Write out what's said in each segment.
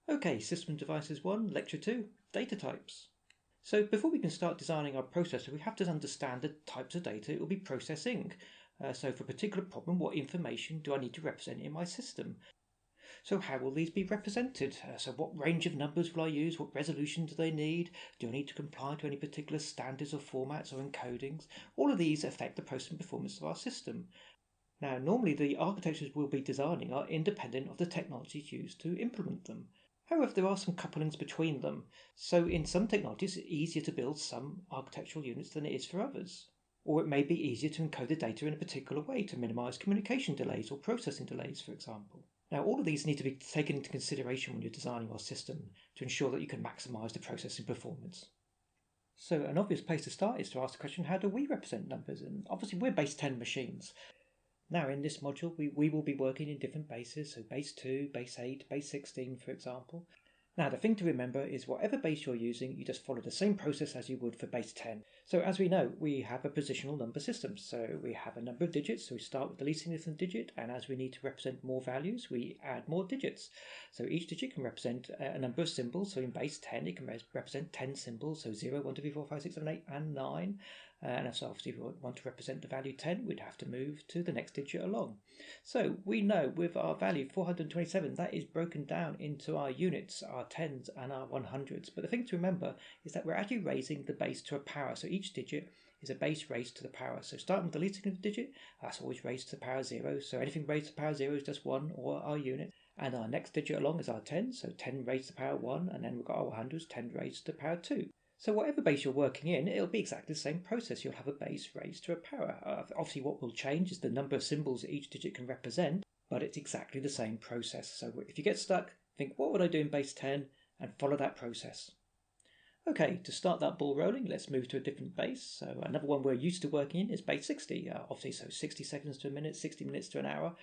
Okay, System Devices 1, Lecture 2, Data Types. So before we can start designing our processor, we have to understand the types of data it will be processing. So for a particular problem, what information do I need to represent in my system? So how will these be represented? So what range of numbers will I use? What resolution do they need? Do I need to comply to any particular standards or formats or encodings? All of these affect the processing performance of our system. Now, normally the architectures we'll be designing are independent of the technologies used to implement them. However, there are some couplings between them. So in some technologies, it's easier to build some architectural units than it is for others. Or it may be easier to encode the data in a particular way to minimize communication delays or processing delays, for example. Now, all of these need to be taken into consideration when you're designing your system to ensure that you can maximize the processing performance. So an obvious place to start is to ask the question, how do we represent numbers? And obviously we're base 10 machines. Now in this module we will be working in different bases, so base 2, base 8, base 16 for example. Now the thing to remember is whatever base you're using, you just follow the same process as you would for base 10. So as we know, we have a positional number system, so we have a number of digits, so we start with the least significant digit, and as we need to represent more values, we add more digits. So each digit can represent a number of symbols, so in base 10 it can represent 10 symbols, so 0, 1, 2, 3, 4, 5, 6, 7, 8 and 9. And so obviously if we want to represent the value 10, we'd have to move to the next digit along. So we know with our value 427, that is broken down into our units, our tens and our 100s. But the thing to remember is that we're actually raising the base to a power. So each digit is a base raised to the power. So starting with the least significant digit, that's always raised to the power 0. So anything raised to the power 0 is just 1, or our unit. And our next digit along is our 10, so 10 raised to the power 1, and then we've got our 100s, 10 raised to the power 2. So whatever base you're working in, it'll be exactly the same process. You'll have a base raised to a power. Obviously what will change is the number of symbols that each digit can represent, but it's exactly the same process. So if you get stuck, think, what would I do in base 10? And follow that process. Okay, to start that ball rolling, let's move to a different base. So another one we're used to working in is base 60. Obviously, so 60 seconds to a minute, 60 minutes to an hour.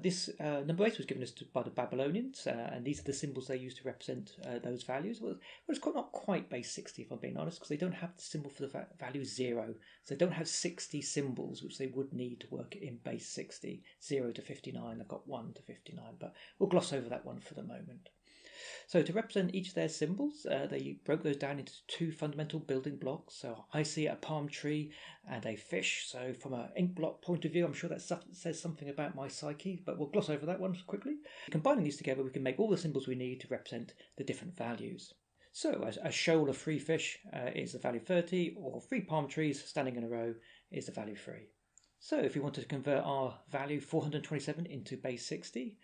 This number base was given us by the Babylonians, and these are the symbols they used to represent those values. Well, it's not quite base 60, if I'm being honest, because they don't have the symbol for the value 0. So they don't have 60 symbols, which they would need to work in base 60. 0 to 59, they've got 1 to 59, but we'll gloss over that one for the moment. So to represent each of their symbols, they broke those down into two fundamental building blocks. So I see a palm tree and a fish. So from an ink block point of view, I'm sure that says something about my psyche, but we'll gloss over that one quickly. Combining these together, we can make all the symbols we need to represent the different values. So a shoal of 3 fish is the value 30, or 3 palm trees standing in a row is the value 3. So if we wanted to convert our value 427 into base 60,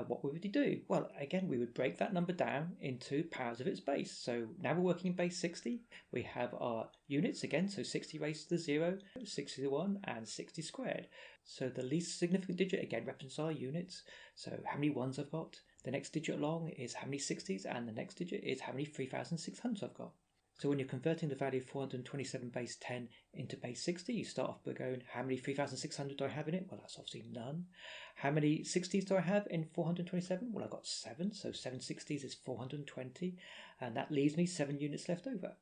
what would we do? Well, again, we would break that number down into powers of its base. So now we're working in base 60. We have our units again, so 60 raised to the 0, 60 to the 1, and 60 squared. So the least significant digit, again, represents our units. So how many 1s I've got. The next digit along is how many 60s, and the next digit is how many 3,600s I've got. So when you're converting the value of 427 base 10 into base 60, you start off by going, how many 3,600 do I have in it? Well, that's obviously none. How many 60s do I have in 427? Well, I've got 7, so 7 60s is 420, and that leaves me 7 units left over.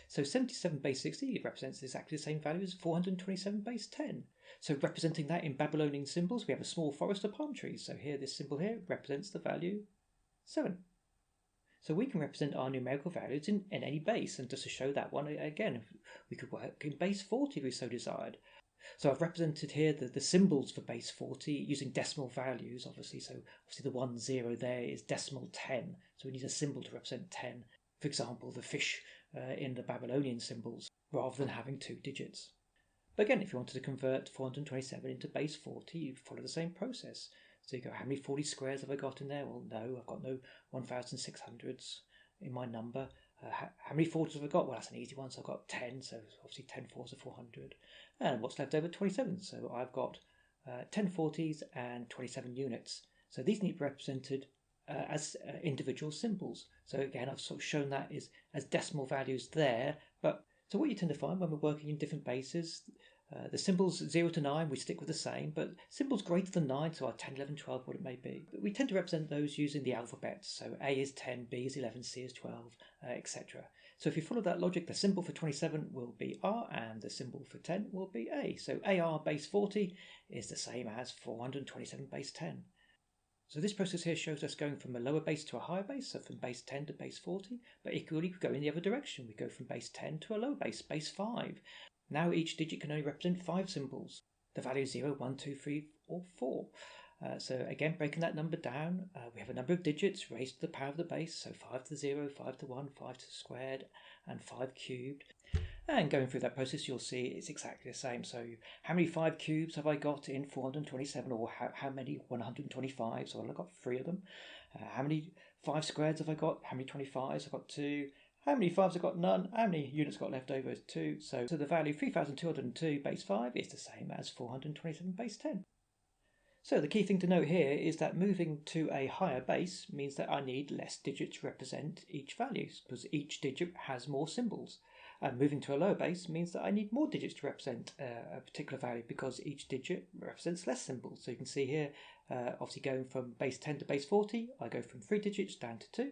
So 77 base 60 represents exactly the same value as 427 base 10. So representing that in Babylonian symbols, we have a small forest of palm trees. So here, this symbol here represents the value 7. So we can represent our numerical values in any base, and just to show that one, again, we could work in base 40 if we so desired. So I've represented here the symbols for base 40 using decimal values, obviously. So obviously the 1, 0 there is decimal 10. So we need a symbol to represent 10. For example, the fish in the Babylonian symbols, rather than having 2 digits. But again, if you wanted to convert 427 into base 40, you follow the same process. So you go, how many 40 squares have I got in there? Well, no, I've got no 1,600s in my number. How many 40s have I got? Well, that's an easy one. So I've got 10, so obviously 10 4s are 400. And what's left over? 27. So I've got 10 40s and 27 units. So these need to be represented as individual symbols. So again, I've sort of shown that as decimal values there. But so what you tend to find when we're working in different bases, the symbols 0 to 9, we stick with the same, but symbols greater than 9, so our 10, 11, 12, what it may be, we tend to represent those using the alphabet. So A is 10, B is 11, C is 12, etc. So if you follow that logic, the symbol for 27 will be R, and the symbol for 10 will be A. So AR base 40 is the same as 427 base 10. So this process here shows us going from a lower base to a higher base, so from base 10 to base 40, but equally we go in the other direction. We go from base 10 to a lower base, base 5. Now each digit can only represent 5 symbols. The value is 0, 1, 2, 3, or 4. So again, breaking that number down, we have a number of digits raised to the power of the base, so 5 to the 0, 5 to the 1, 5 to the squared, and 5 cubed. And going through that process, you'll see it's exactly the same. So how many 5 cubes have I got in 427, or how many 125? So I've got 3 of them. How many 5 squareds have I got? How many 25s? I've got 2. How many 5s have got? None. How many units got left over is 2. So the value 3202 base 5 is the same as 427 base 10. So the key thing to note here is that moving to a higher base means that I need less digits to represent each value, because each digit has more symbols. And moving to a lower base means that I need more digits to represent a particular value, because each digit represents less symbols. So you can see here, obviously going from base 10 to base 40, I go from 3 digits down to 2.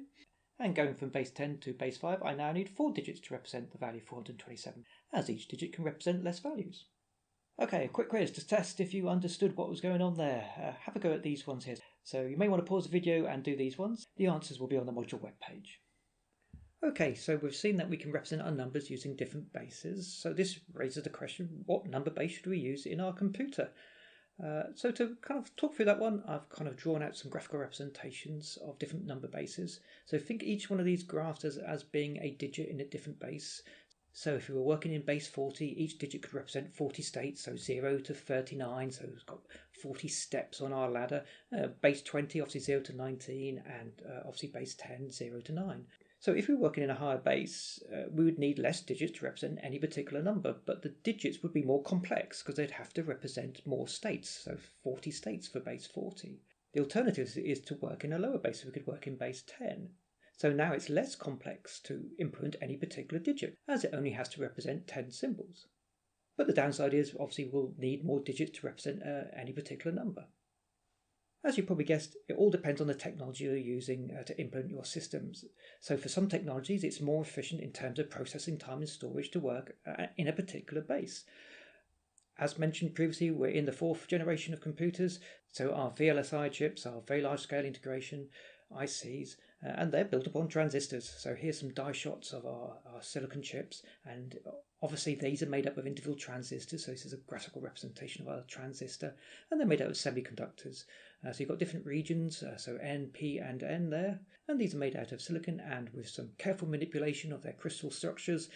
And going from base 10 to base 5, I now need 4 digits to represent the value 427, as each digit can represent less values. Okay, a quick quiz to test if you understood what was going on there. Have a go at these ones here. So you may want to pause the video and do these ones. The answers will be on the module webpage. Okay, so we've seen that we can represent our numbers using different bases. So this raises the question, what number base should we use in our computer? So to kind of talk through that one, I've kind of drawn out some graphical representations of different number bases. So think each one of these graphs as being a digit in a different base. So if we were working in base 40, each digit could represent 40 states, so 0 to 39, so it's got 40 steps on our ladder. Base 20, obviously 0 to 19, and obviously base 10, 0 to 9. So if we were working in a higher base, we would need less digits to represent any particular number, but the digits would be more complex because they'd have to represent more states, so 40 states for base 40. The alternative is to work in a lower base, so we could work in base 10. So now it's less complex to implement any particular digit, as it only has to represent 10 symbols. But the downside is, obviously, we'll need more digits to represent any particular number. As you probably guessed, it all depends on the technology you're using to implement your systems. So for some technologies, it's more efficient in terms of processing time and storage to work in a particular base. As mentioned previously, we're in the 4th generation of computers, so our VLSI chips, our very large scale integration, ICs, and they're built upon transistors. So here's some die shots of our silicon chips, and obviously these are made up of individual transistors, so this is a graphical representation of our transistor, and they're made up of semiconductors. So you've got different regions, so N, P and N there, and these are made out of silicon, and with some careful manipulation of their crystal structures,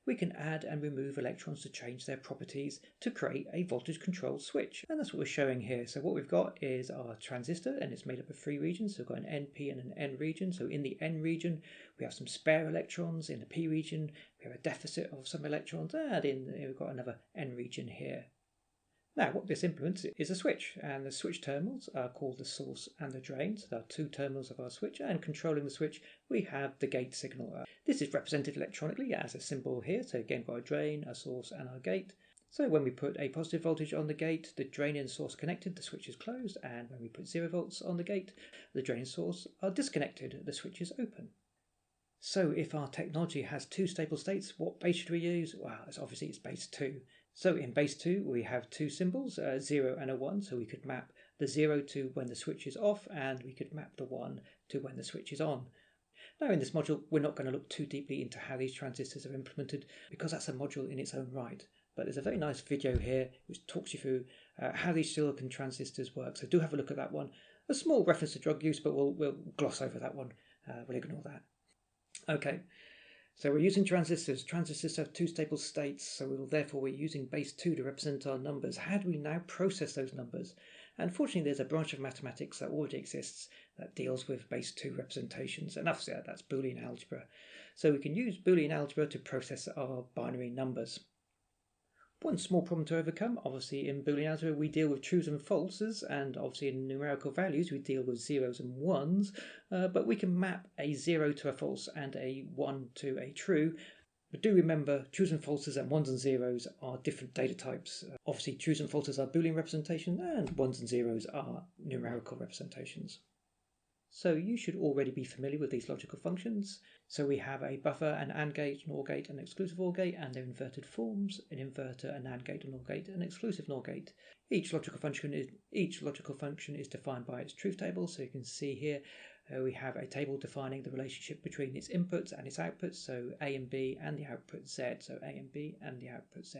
we can add and remove electrons to change their properties to create a voltage controlled switch. And that's what we're showing here. So what we've got is our transistor, and it's made up of 3 regions. So we've got an NP and an N region. So in the N region, we have some spare electrons. In the P region, we have a deficit of some electrons. And we've got another N region here. Now, what this implements is a switch, and the switch terminals are called the source and the drain. So there are 2 terminals of our switch, and controlling the switch, we have the gate signal. This is represented electronically as a symbol here. So again, we've got a drain, a source, and our gate. So when we put a positive voltage on the gate, the drain and source connected, the switch is closed, and when we put 0 volts on the gate, the drain and source are disconnected, the switch is open. So if our technology has 2 stable states, what base should we use? Well, obviously it's base 2. So in base 2, we have 2 symbols, a 0 and a 1, so we could map the 0 to when the switch is off, and we could map the 1 to when the switch is on. Now in this module, we're not going to look too deeply into how these transistors are implemented, because that's a module in its own right. But there's a very nice video here which talks you through how these silicon transistors work, so do have a look at that one. A small reference to drug use, but we'll gloss over that one, we'll ignore that. Okay. So we're using transistors. Transistors have 2 stable states, so we're using base 2 to represent our numbers. How do we now process those numbers? And fortunately, there's a branch of mathematics that already exists that deals with base 2 representations, and that's Boolean Algebra. So we can use Boolean Algebra to process our binary numbers. One small problem to overcome, obviously in Boolean Algebra we deal with trues and falses, and obviously in numerical values we deal with 0s and 1s, but we can map a 0 to a false and a 1 to a true. But do remember, trues and falses and 1s and 0s are different data types. Obviously trues and falses are Boolean representations, and 1s and 0s are numerical representations. So you should already be familiar with these logical functions. So we have a buffer, an AND gate, an OR gate, an exclusive OR gate, and their inverted forms, an inverter, an AND gate, an OR gate, an exclusive NOR gate. Each logical function is defined by its truth table. So you can see here we have a table defining the relationship between its inputs and its outputs, so A and B, and the output Z, so A and B and the output Z.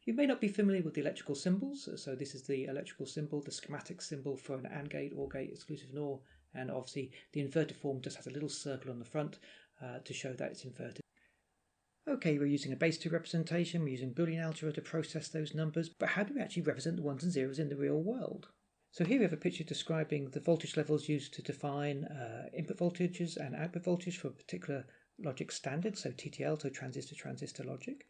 You may not be familiar with the electrical symbols, so this is the electrical symbol, the schematic symbol for an AND gate, OR gate, exclusive NOR, and obviously the inverted form just has a little circle on the front to show that it's inverted. Okay, we're using a base 2 representation, we're using Boolean Algebra to process those numbers, but how do we actually represent the ones and zeros in the real world? So here we have a picture describing the voltage levels used to define input voltages and output voltage for a particular logic standard, so TTL, so transistor logic.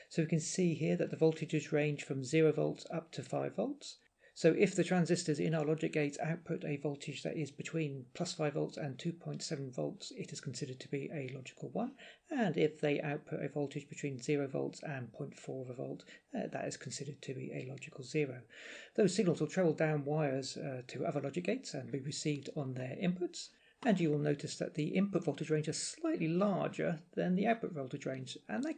So we can see here that the voltages range from 0 volts up to 5 volts. So if the transistors in our logic gates output a voltage that is between plus 5 volts and 2.7 volts, it is considered to be a logical 1. And if they output a voltage between 0 volts and 0.4 of a volt, that is considered to be a logical 0. Those signals will travel down wires to other logic gates and be received on their inputs. And you will notice that the input voltage range is slightly larger than the output voltage range, and that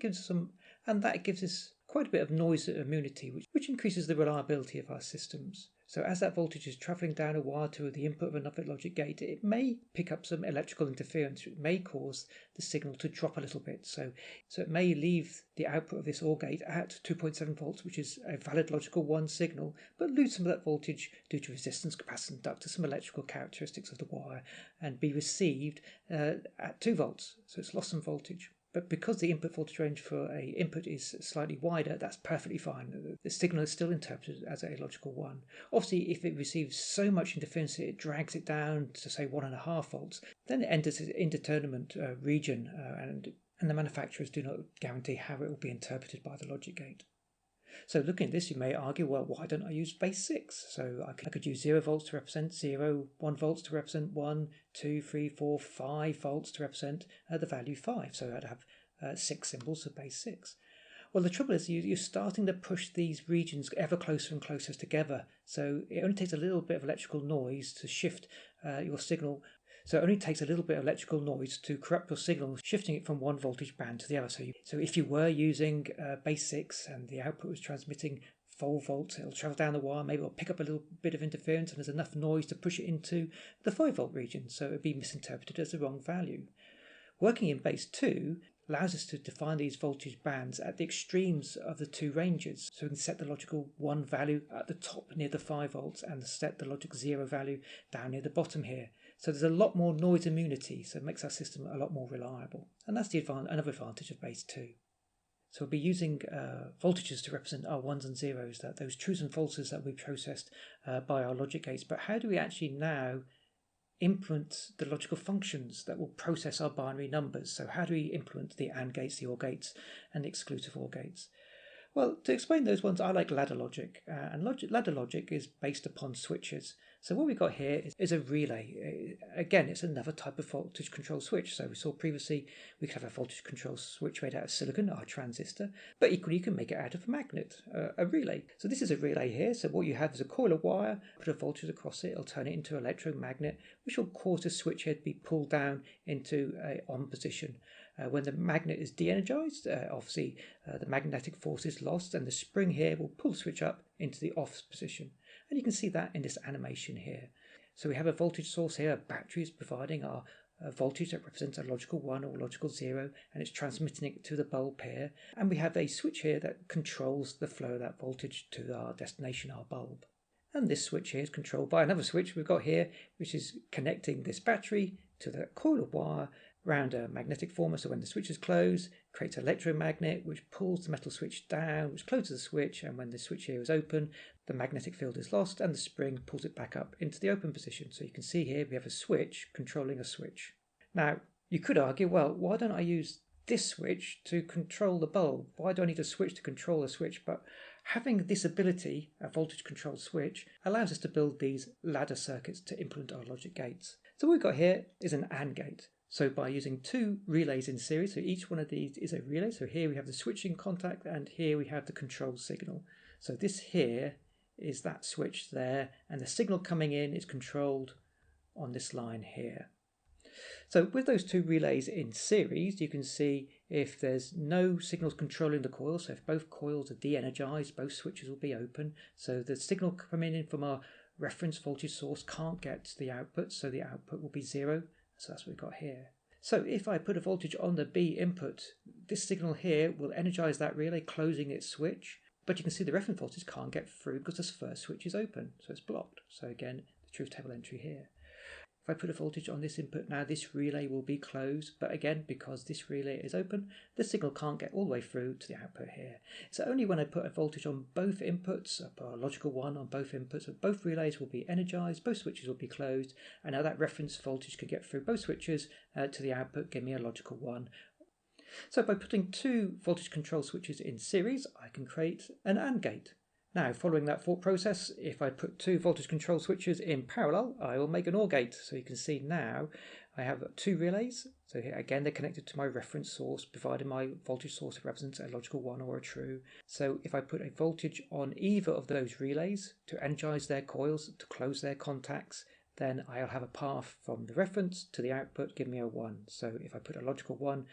gives us quite a bit of noise immunity, which increases the reliability of our systems. So as that voltage is travelling down a wire to the input of another logic gate, it may pick up some electrical interference. It may cause the signal to drop a little bit. So it may leave the output of this OR gate at 2.7 volts, which is a valid logical 1 signal, but lose some of that voltage due to resistance, capacitance, inductance, some electrical characteristics of the wire, and be received at 2 volts. So it's lost some voltage. But because the input voltage range for an input is slightly wider, that's perfectly fine. The signal is still interpreted as a logical 1. Obviously, if it receives so much interference it drags it down to, say, 1.5 volts, then it enters an indeterminate region, and the manufacturers do not guarantee how it will be interpreted by the logic gate. So looking at this, you may argue, well, why don't I use base 6? So I could use 0 volts to represent 0, 1 volts to represent 1, 2, 3, 4, 5 volts to represent the value 5. So I'd have 6 symbols of base 6. Well, the trouble is you're starting to push these regions ever closer and closer together. So it only takes a little bit of electrical noise to shift your signal. So it only takes a little bit of electrical noise to corrupt your signal, shifting it from one voltage band to the other. So if you were using base 6 and the output was transmitting 4 volts, it'll travel down the wire, maybe it'll pick up a little bit of interference and there's enough noise to push it into the 5 volt region, so it'll be misinterpreted as the wrong value. Working in base 2 allows us to define these voltage bands at the extremes of the two ranges. So we can set the logical 1 value at the top near the 5 volts and set the logic 0 value down near the bottom here. So there's a lot more noise immunity, so it makes our system a lot more reliable. And that's another advantage of base 2. So we'll be using voltages to represent our 1s and 0s, those truths and falses that we processed by our logic gates. But how do we actually now implement the logical functions that will process our binary numbers? So how do we implement the AND gates, the OR gates, and the exclusive OR gates? Well, to explain those ones, I like ladder logic, and ladder logic is based upon switches. So what we've got here is a relay. Again, it's another type of voltage control switch. So we saw previously we could have a voltage control switch made out of silicon, our transistor, but equally you can make it out of a magnet, a relay. So this is a relay here. So what you have is a coil of wire, put a voltage across it, it'll turn it into an electromagnet, which will cause the switch head to be pulled down into a on position. When the magnet is de-energized, obviously the magnetic force is lost and the spring here will pull the switch up into the off position. And you can see that in this animation here. So we have a voltage source here, a battery is providing our voltage that represents a logical 1 or logical 0, and it's transmitting it to the bulb here. And we have a switch here that controls the flow of that voltage to our destination, our bulb. And this switch here is controlled by another switch we've got here, which is connecting this battery to the coil of wire around a magnetic former. So when the switch is closed, it creates an electromagnet which pulls the metal switch down, which closes the switch, and when the switch here is open, the magnetic field is lost and the spring pulls it back up into the open position. So you can see here we have a switch controlling a switch. Now, you could argue, well, why don't I use this switch to control the bulb? Why do I need a switch to control a switch? But having this ability, a voltage control switch, allows us to build these ladder circuits to implement our logic gates. So what we've got here is an AND gate. So by using 2 relays in series, so each one of these is a relay. So here we have the switching contact and here we have the control signal. So this here is that switch there, and the signal coming in is controlled on this line here. So with those two relays in series, you can see if there's no signals controlling the coil, so if both coils are de-energized, both switches will be open. So the signal coming in from our reference voltage source can't get to the output, so the output will be 0. So that's what we've got here. So if I put a voltage on the B input, this signal here will energize that relay, closing its switch. But you can see the reference voltage can't get through because this first switch is open, so it's blocked. So again, the truth table entry here. If I put a voltage on this input now, this relay will be closed, but again, because this relay is open, the signal can't get all the way through to the output here. So only when I put a voltage on both inputs, I put a logical 1 on both inputs, both relays will be energized, both switches will be closed, and now that reference voltage can get through both switches to the output, give me a logical 1. So by putting two voltage control switches in series, I can create an AND gate. Now, following that thought process, if I put two voltage control switches in parallel, I will make an OR gate. So you can see now I have two relays. So here again, they're connected to my reference source, providing my voltage source represents a logical 1 or a true. So if I put a voltage on either of those relays to energize their coils, to close their contacts, then I'll have a path from the reference to the output, give me a 1. So if I put a logical 1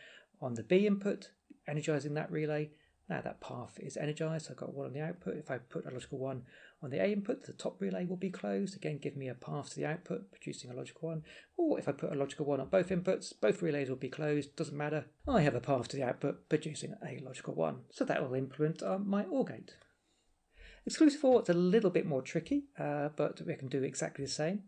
on the B input, energizing that relay, now that path is energized, so I've got 1 on the output. If I put a logical 1 on the A input, the top relay will be closed, again give me a path to the output, producing a logical 1. Or if I put a logical 1 on both inputs, both relays will be closed, doesn't matter, I have a path to the output, producing a logical 1. So that will implement my OR gate. Exclusive OR is a little bit more tricky, but we can do exactly the same.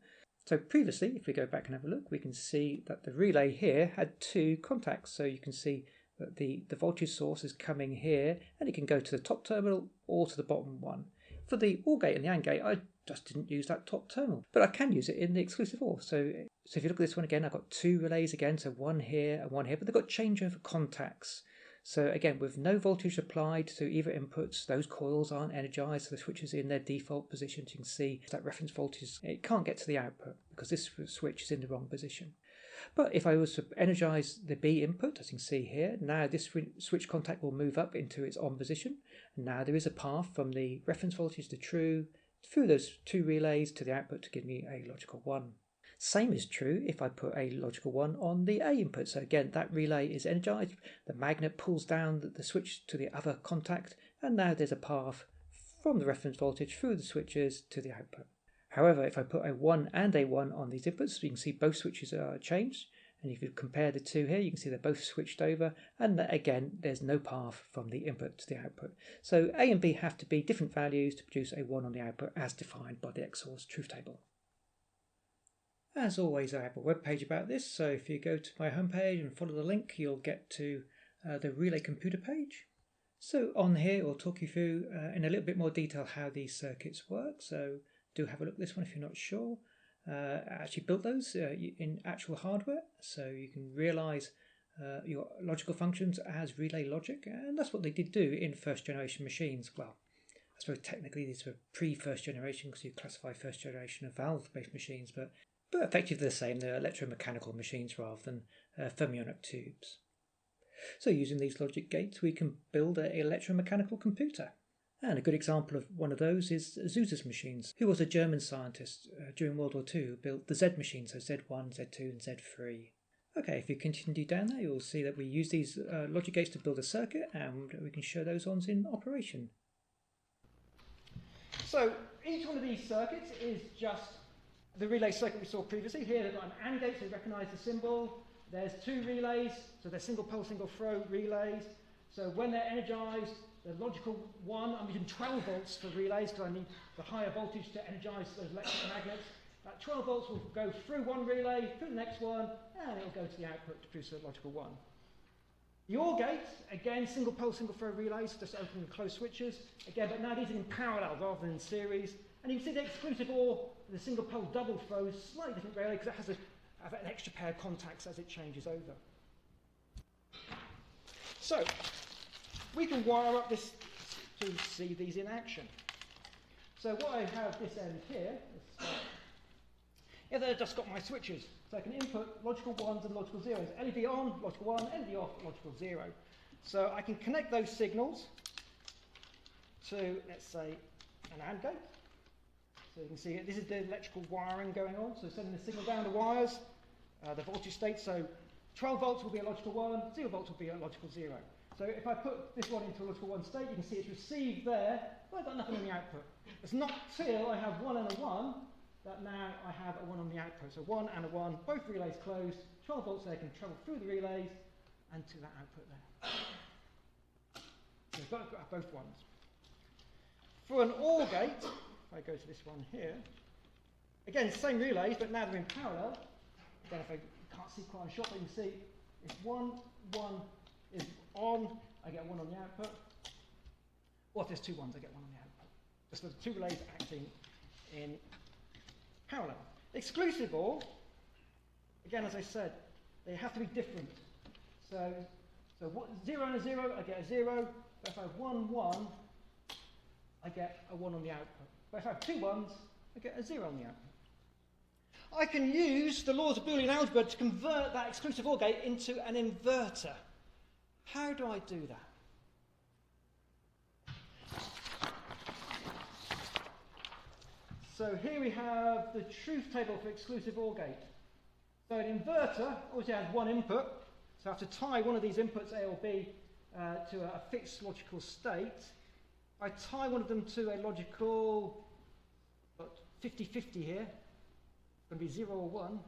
So previously, if we go back and have a look, we can see that the relay here had two contacts. So you can see that the voltage source is coming here, and it can go to the top terminal or to the bottom one. For the OR gate and the AND gate, I just didn't use that top terminal, but I can use it in the exclusive OR. So if you look at this one again, I've got two relays again, so one here and one here, but they've got changeover contacts. So again, with no voltage applied to either inputs, those coils aren't energized, so the switch is in their default position. So you can see that reference voltage, it can't get to the output because this switch is in the wrong position. But if I was to energize the B input, as you can see here, now this switch contact will move up into its on position. And now there is a path from the reference voltage to true through those two relays to the output to give me a logical 1. Same is true if I put a logical 1 on the A input. So again, that relay is energized, the magnet pulls down the switch to the other contact, and now there's a path from the reference voltage through the switches to the output. However, if I put a 1 and a 1 on these inputs, you can see both switches are changed. And if you compare the two here, you can see they're both switched over. And again, there's no path from the input to the output. So A and B have to be different values to produce a 1 on the output as defined by the XOR's truth table. As always, I have a web page about this. So if you go to my homepage and follow the link, you'll get to the Relay Computer page. So on here, I'll talk you through in a little bit more detail how these circuits work. So do have a look at this one if you're not sure. I actually built those in actual hardware, so you can realize your logical functions as relay logic, and that's what they did do in first generation machines. Well, I suppose technically these were pre-first generation because you classify first generation of valve-based machines, but effectively the same. They're electromechanical machines rather than fermionic tubes. So using these logic gates, we can build an electromechanical computer. And a good example of one of those is Zuse's machines, who was a German scientist during World War II who built the Z machines, so Z1, Z2 and Z3. Okay, if you continue down there, you'll see that we use these logic gates to build a circuit, and we can show those ones in operation. So each one of these circuits is just the relay circuit we saw previously. Here they've got an AND gate, so you recognise the symbol. There's two relays, so they're single pole, single throw relays. So when they're energized, the logical 1, I'm using 12 volts for relays because I need the higher voltage to energize those electric magnets. That 12 volts will go through one relay, through the next one, and it'll go to the output to produce a logical 1. The OR gate, again, single pole, single throw relays, just open and close switches. Again, but now these are in parallel rather than in series. And you can see the exclusive OR, the single pole double throw, slightly different relay because it has an extra pair of contacts as it changes over. So we can wire up this to see these in action. So what I have this end here, they've just got my switches. So I can input logical 1s and logical 0s. LED on, logical 1, LED off, logical 0. So I can connect those signals to, let's say, an AND gate. So you can see this is the electrical wiring going on. So sending the signal down the wires, the voltage state. So 12 volts will be a logical 1, 0 volts will be a logical 0. So if I put this one into a logical 1 state, you can see it's received there, but I've got nothing on the output. It's not till I have 1 and a 1 that now I have a 1 on the output. So 1 and a 1, both relays closed, 12 volts there can travel through the relays and to that output there. So I've got both ones. For an OR gate, if I go to this one here, again, same relays, but now they're in parallel. Again, if I can't see quite a shot, but you can see if 1 is on, I get 1 on the output. Or if there's 2 1s, I get 1 on the output. Just the 2 relays acting in parallel. Exclusive OR, again, as I said, they have to be different. So 0 and a 0, I get a 0. But if I have 1 1, I get a 1 on the output. But if I have 2 1s, I get a 0 on the output. I can use the laws of Boolean Algebra to convert that exclusive OR gate into an inverter. How do I do that? So here we have the truth table for exclusive OR gate. So an inverter obviously has one input, so I have to tie one of these inputs, A or B, to a fixed logical state. I tie one of them to a logical 50-50 here. It's going to be 0 or 1.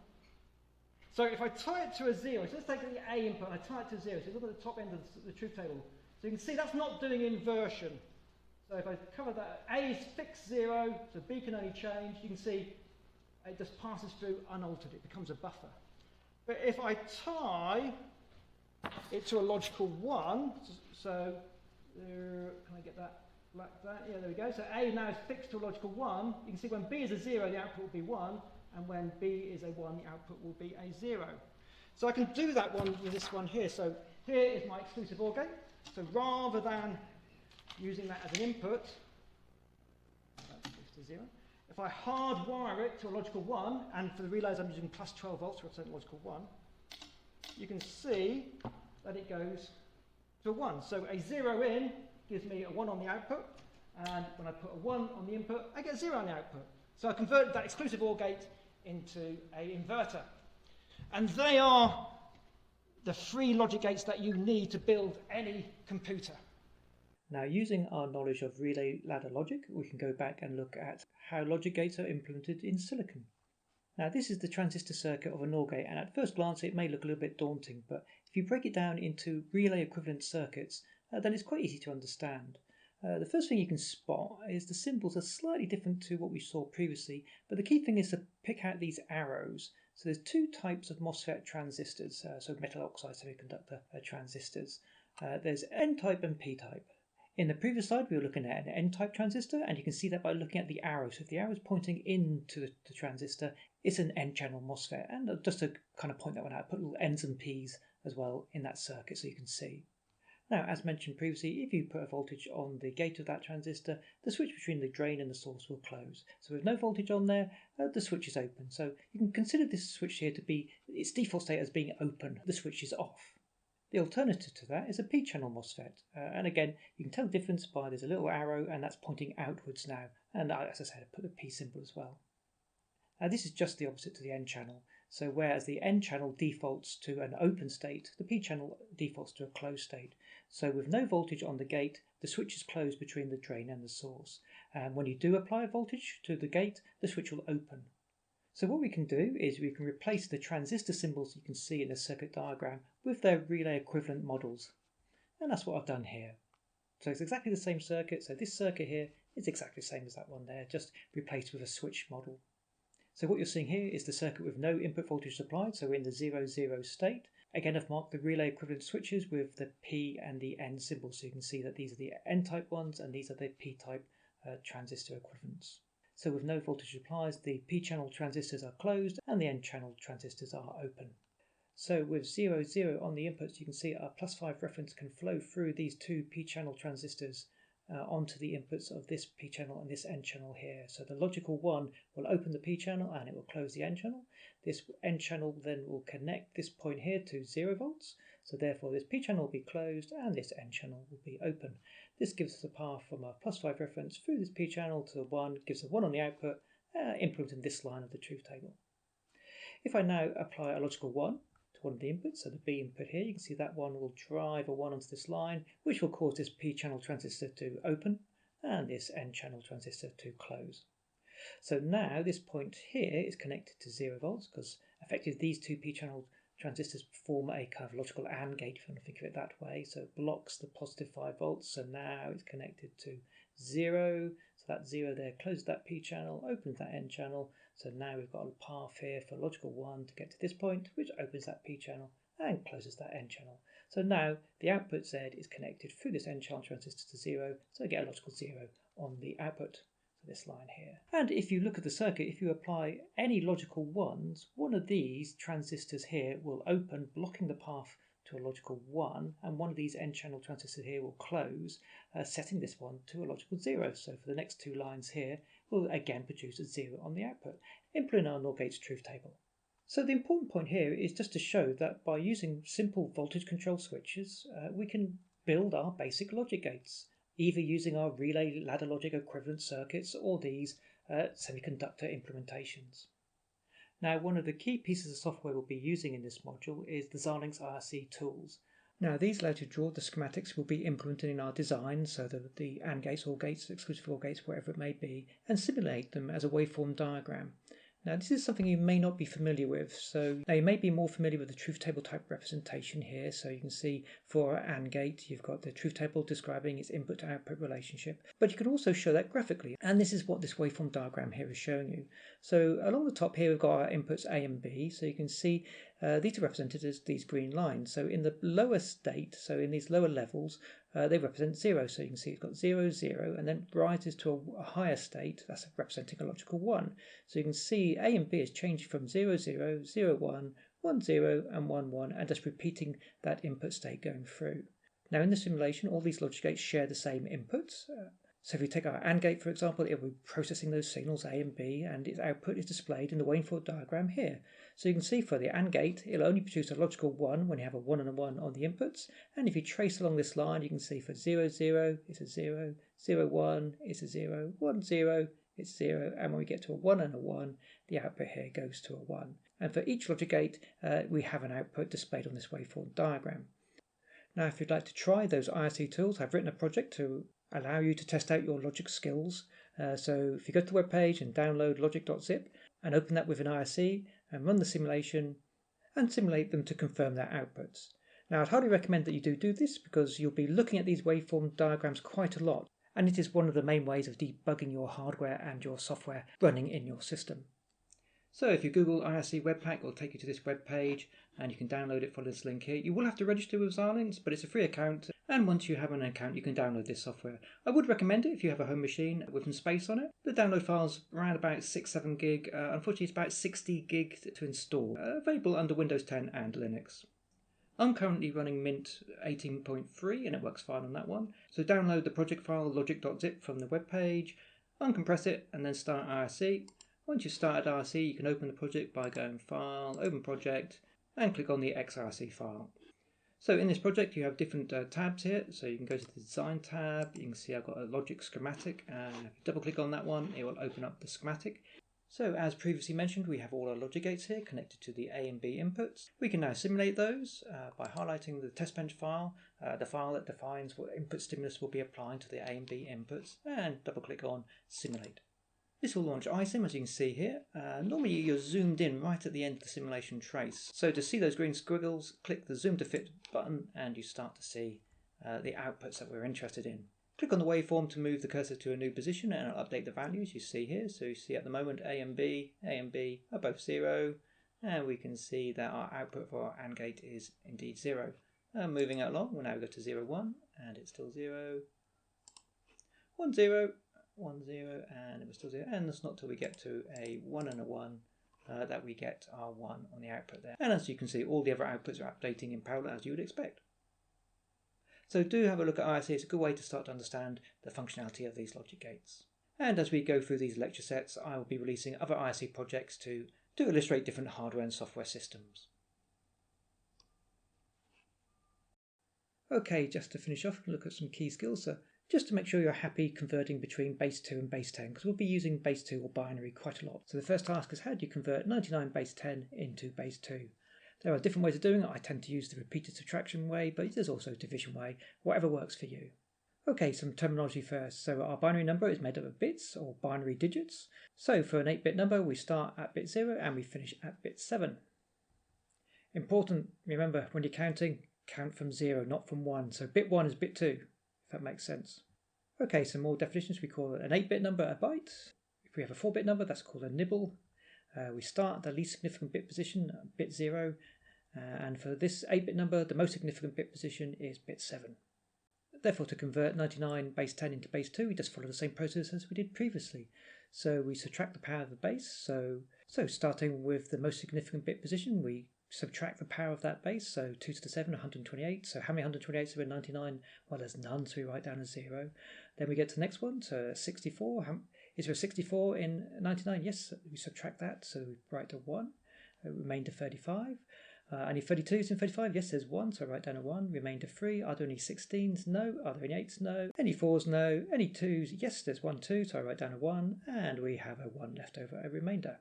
So if I tie it to a 0, so let's take the A input and I tie it to 0, so look at the top end of the truth table. So you can see that's not doing inversion. So if I cover that, A is fixed 0, so B can only change. You can see it just passes through unaltered, it becomes a buffer. But if I tie it to a logical 1, so can I get that like that? Yeah, there we go. So A now is fixed to a logical 1. You can see when B is a 0, the output will be 1, and when B is a 1, the output will be a 0. So I can do that one with this one here. So here is my exclusive OR gate. So rather than using that as an input, that's fixed to 0. If I hardwire it to a logical 1, and for the relays I'm using plus 12 volts to represent logical 1, you can see that it goes to a 1. So a 0 in gives me a 1 on the output, and when I put a 1 on the input, I get 0 on the output. So I converted that exclusive OR gate into an inverter. And they are the 3 logic gates that you need to build any computer. Now, using our knowledge of relay ladder logic, we can go back and look at how logic gates are implemented in silicon. Now, this is the transistor circuit of an OR gate, and at first glance it may look a little bit daunting, but if you break it down into relay equivalent circuits, then it's quite easy to understand. The first thing you can spot is the symbols are slightly different to what we saw previously, but the key thing is to pick out these arrows. So there's 2 types of MOSFET transistors, so metal oxide semiconductor transistors. There's N-type and P-type. In the previous slide we were looking at an N-type transistor, and you can see that by looking at the arrow. So if the arrow is pointing into the transistor, it's an N-channel MOSFET. And just to kind of point that one out, put little N's and P's as well in that circuit so you can see. Now, as mentioned previously, if you put a voltage on the gate of that transistor, the switch between the drain and the source will close. So with no voltage on there, the switch is open. So you can consider this switch here to be its default state as being open. The switch is off. The alternative to that is a P-channel MOSFET. And again, you can tell the difference by there's a little arrow and that's pointing outwards now. And as I said, I put the P symbol as well. Now this is just the opposite to the N-channel. So whereas the N-channel defaults to an open state, the P-channel defaults to a closed state. So with no voltage on the gate, the switch is closed between the drain and the source. And when you do apply a voltage to the gate, the switch will open. So what we can do is we can replace the transistor symbols you can see in the circuit diagram with their relay equivalent models. And that's what I've done here. So it's exactly the same circuit. So this circuit here is exactly the same as that one there, just replaced with a switch model. So what you're seeing here is the circuit with no input voltage supplied, so we're in the 0, 0 state. Again, I've marked the relay equivalent switches with the P and the N symbols, so you can see that these are the N-type ones and these are the P-type transistor equivalents. So with no voltage supplies, the P-channel transistors are closed and the N-channel transistors are open. So with 0, 0 on the inputs, you can see our +5 reference can flow through these 2 P-channel transistors onto the inputs of this P-channel and this N-channel here. So the logical 1 will open the P-channel and it will close the N-channel. This N-channel then will connect this point here to 0 volts. So therefore this P-channel will be closed and this N-channel will be open. This gives us a path from our +5 reference through this P-channel to 1, gives a 1 on the output, implementing this line of the truth table. If I now apply a logical 1 to one of the inputs, so the B input here, you can see that one will drive a 1 onto this line, which will cause this P-channel transistor to open and this N-channel transistor to close. So now this point here is connected to 0 volts because effectively these two P-channel transistors form a kind of logical AND gate, if you want to think of it that way. So it blocks the positive 5 volts, so now it's connected to 0. So that 0 there closes that P-channel, opens that N-channel. So now we've got a path here for logical 1 to get to this point, which opens that P-channel and closes that N-channel. So now the output Z is connected through this N-channel transistor to 0, so I get a logical 0 on the output. So this line here. And if you look at the circuit, if you apply any logical 1s, one of these transistors here will open, blocking the path to a logical 1, and one of these N-channel transistors here will close, setting this one to a logical 0. So for the next two lines here, we'll again produce a 0 on the output, implementing our NOR gates truth table. So the important point here is just to show that by using simple voltage control switches, we can build our basic logic gates, either using our relay ladder logic equivalent circuits or these semiconductor implementations. Now, one of the key pieces of software we'll be using in this module is the Xilinx IRC tools. Now, these allow you to draw the schematics we'll be implementing in our design, so the AND gates, OR gates, exclusive OR gates, whatever it may be, and simulate them as a waveform diagram. Now, this is something you may not be familiar with. So now you may be more familiar with the truth table type representation here. So you can see for an AND gate, you've got the truth table describing its input to output relationship, but you can also show that graphically. And this is what this waveform diagram here is showing you. So along the top here, we've got our inputs A and B. So you can see these are represented as these green lines. So in the lower state, so in these lower levels, they represent 0. So you can see it's got 0, 0, and then rises to a higher state. That's representing a logical 1. So you can see A and B has changed from 0, 0, 0, 1, 1, 0, and 1, 1, and just repeating that input state going through. Now in the simulation, all these logic gates share the same inputs. So if we take our AND gate, for example, it will be processing those signals A and B, and its output is displayed in the waveform diagram here. So you can see for the AND gate, it'll only produce a logical 1 when you have a 1 and a 1 on the inputs. And if you trace along this line, you can see for 0, 0, it's a 0, 0, 1, it's a 0, 1, 0, it's 0, and when we get to a 1 and a 1, the output here goes to a 1. And for each logic gate, we have an output displayed on this waveform diagram. Now, if you'd like to try those IRC tools, I've written a project to allow you to test out your logic skills. So if you go to the web page and download logic.zip and open that with an IRC and run the simulation and simulate them to confirm their outputs. Now, I'd highly recommend that you do this because you'll be looking at these waveform diagrams quite a lot, and it is one of the main ways of debugging your hardware and your software running in your system. So if you Google IRC Webpack, it'll take you to this web page and you can download it from this link here. You will have to register with Xilinx, but it's a free account, and once you have an account you can download this software. I would recommend it if you have a home machine with some space on it. The download file's around about 6-7 gig. Unfortunately it's about 60 gig to install. Available under Windows 10 and Linux. I'm currently running Mint 18.3 and it works fine on that one. So download the project file logic.zip from the web page, uncompress it and then start IRC. Once you've started IRC, you can open the project by going File, Open Project, and click on the XIRC file. So in this project you have different tabs here. So you can go to the Design tab, you can see I've got a logic schematic, and if you double click on that one, it will open up the schematic. So as previously mentioned, we have all our logic gates here connected to the A and B inputs. We can now simulate those by highlighting the testbench file, the file that defines what input stimulus will be applying to the A and B inputs, and double click on Simulate. This will launch iSim, as you can see here. Normally you're zoomed in right at the end of the simulation trace. So to see those green squiggles, click the Zoom to Fit button and you start to see the outputs that we're interested in. Click on the waveform to move the cursor to a new position and it'll update the values you see here. So you see at the moment A and B are both 0, and we can see that our output for our AND gate is indeed 0. Moving it along, we'll now go to 0, 1, and it's still 0, 1, 0, 1, 0, and it was still 0, and it's not till we get to a 1 and a 1 that we get our 1 on the output there. And as you can see, all the other outputs are updating in parallel as you would expect. So do have a look at IRC, it's a good way to start to understand the functionality of these logic gates. And as we go through these lecture sets, I will be releasing other IRC projects to illustrate different hardware and software systems. Okay, just to finish off, look at some key skills. So just to make sure you're happy converting between base 2 and base 10, because we'll be using base 2 or binary quite a lot. So the first task is how do you convert 99 base 10 into base 2? There are different ways of doing it. I tend to use the repeated subtraction way, but there's also a division way, whatever works for you. Okay, some terminology first. So our binary number is made up of bits or binary digits. So for an 8-bit number, we start at bit 0 and we finish at bit 7. Important, remember, when you're counting, count from 0, not from 1. So bit 1 is bit 2, if that makes sense. Okay, some more definitions. We call an 8-bit number a byte. If we have a 4-bit number, that's called a nibble. We start at the least significant bit position, bit 0. And for this 8-bit number, the most significant bit position is bit 7. Therefore, to convert 99 base 10 into base 2, we just follow the same process as we did previously. So we subtract the power of the base. So starting with the most significant bit position, we subtract the power of that base. So 2 to the 7, 128. So how many 128s are in 99? Well, there's none, so we write down a 0. Then we get to the next one, so 64. Is there a 64 in 99? Yes, we subtract that, so we write a 1. Remainder 35. Any 32s in 35? Yes, there's 1, so I write down a 1. Remainder 3. Are there any 16s? No. Are there any 8s? No. Any 4s? No. Any 2s? Yes, there's 1, 2, so I write down a 1. And we have a 1 left over, a remainder.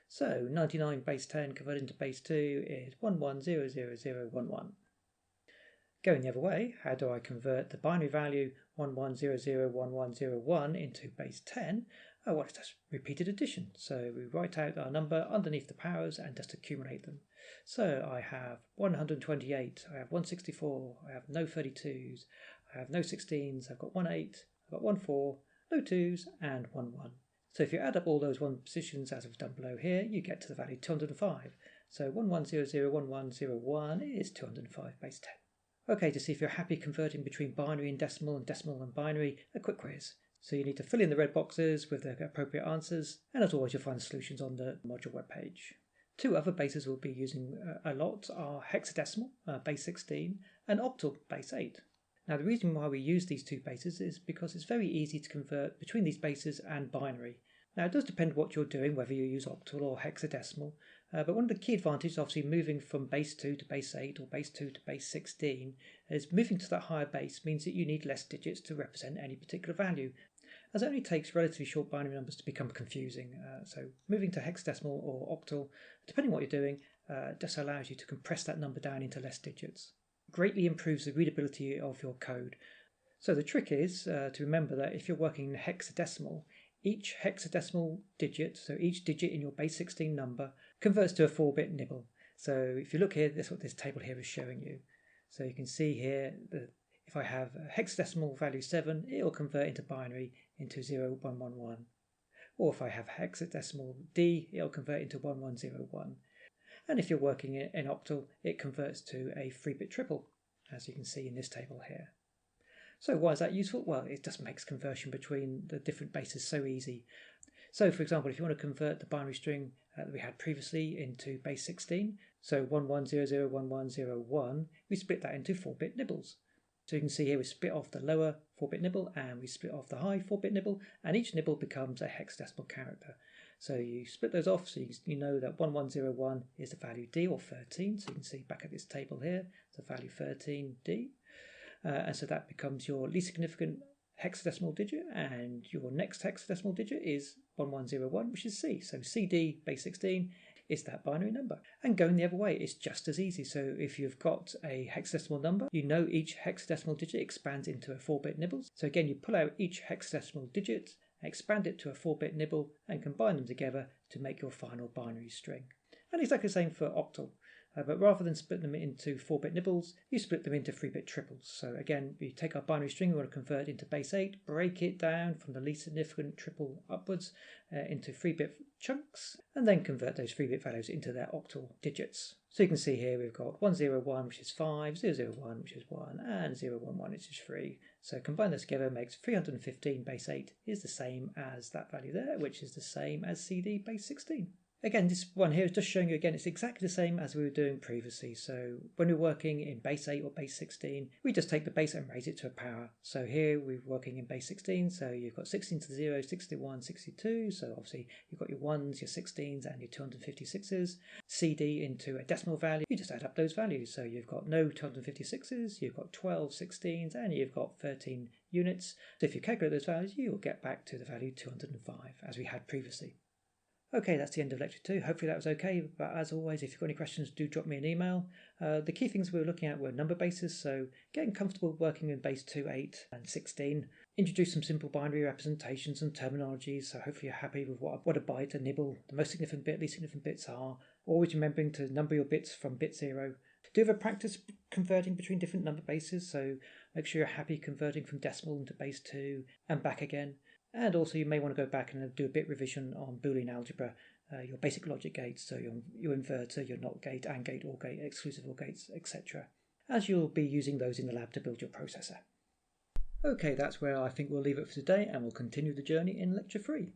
So 99 base 10 converted into base 2 is 11000011. Going the other way, how do I convert the binary value 11001101 into base 10? Oh, well, it's just repeated addition. So we write out our number underneath the powers and just accumulate them. So I have 128, I have 164, I have no 32s, I have no 16s, I've got 1 8, I've got 1 4, no 2s, and 1 1. So if you add up all those 1 positions as we've done below here, you get to the value 205. So 11001101 is 205 base 10. Okay, to see if you're happy converting between binary and decimal and binary, a quick quiz. So you need to fill in the red boxes with the appropriate answers, and as always you'll find the solutions on the module webpage. 2 other bases we'll be using a lot are hexadecimal, base 16, and octal, base 8. Now the reason why we use these 2 bases is because it's very easy to convert between these bases and binary. Now it does depend what you're doing, whether you use octal or hexadecimal, but one of the key advantages, obviously moving from base 2 to base 8 or base 2 to base 16, is moving to that higher base means that you need less digits to represent any particular value, as it only takes relatively short binary numbers to become confusing. So moving to hexadecimal or octal, depending on what you're doing, just allows you to compress that number down into less digits. Greatly improves the readability of your code. So the trick is to remember that if you're working in hexadecimal, each hexadecimal digit, so each digit in your base 16 number, converts to a 4-bit nibble. So if you look here, that's what this table here is showing you. So you can see here that if I have a hexadecimal value 7, it will convert into binary into 0111. Or if I have hexadecimal D, it will convert into 1101. And if you're working in octal, it converts to a 3-bit triple, as you can see in this table here. So why is that useful? Well, it just makes conversion between the different bases so easy. So for example, if you want to convert the binary string that we had previously into base 16, so 11001101, we split that into 4-bit nibbles. So you can see here we split off the lower 4-bit nibble and we split off the high 4-bit nibble, and each nibble becomes a hexadecimal character. So you split those off, so you know that 1101 is the value D, or 13. So you can see back at this table here, the value 13D. And so that becomes your least significant hexadecimal digit, and your next hexadecimal digit is 1101, which is C. So CD base 16 is that binary number. And going the other way, it's just as easy. So if you've got a hexadecimal number, you know each hexadecimal digit expands into a 4-bit nibble. So again, you pull out each hexadecimal digit, expand it to a 4-bit nibble, and combine them together to make your final binary string. And exactly the same for octal. But rather than split them into 4-bit nibbles, you split them into 3-bit triples. So again, we take our binary string we want to convert into base 8, break it down from the least significant triple upwards into 3-bit chunks, and then convert those 3-bit values into their octal digits. So you can see here we've got 101, which is 5, 001, which is 1, and 011, which is 3. So combine those together makes 315 base 8 is the same as that value there, which is the same as CD base 16. Again, this one here is just showing you again, it's exactly the same as we were doing previously. So when we're working in base 8 or base 16, we just take the base and raise it to a power. So here we're working in base 16, so you've got 16 to the 0, 61, 62. So obviously you've got your 1s, your 16s, and your 256s. CD into a decimal value, you just add up those values. So you've got no 256s, you've got 12 16s, and you've got 13 units. So if you calculate those values, you will get back to the value 205, as we had previously. Okay, that's the end of lecture 2. Hopefully that was okay, but as always, if you've got any questions, do drop me an email. The key things we were looking at were number bases, so getting comfortable working in base 2, 8 and 16. Introduce some simple binary representations and terminologies, so hopefully you're happy with what a byte, a nibble, the most significant bit, least significant bits are. Always remembering to number your bits from bit 0. Do have a practice converting between different number bases, so make sure you're happy converting from decimal into base 2 and back again. And also you may want to go back and do a bit revision on Boolean Algebra, your basic logic gates, so your inverter, your NOT gate, AND gate, OR gate, exclusive OR gates, etc. as you'll be using those in the lab to build your processor. Okay, that's where I think we'll leave it for today, and we'll continue the journey in lecture 3.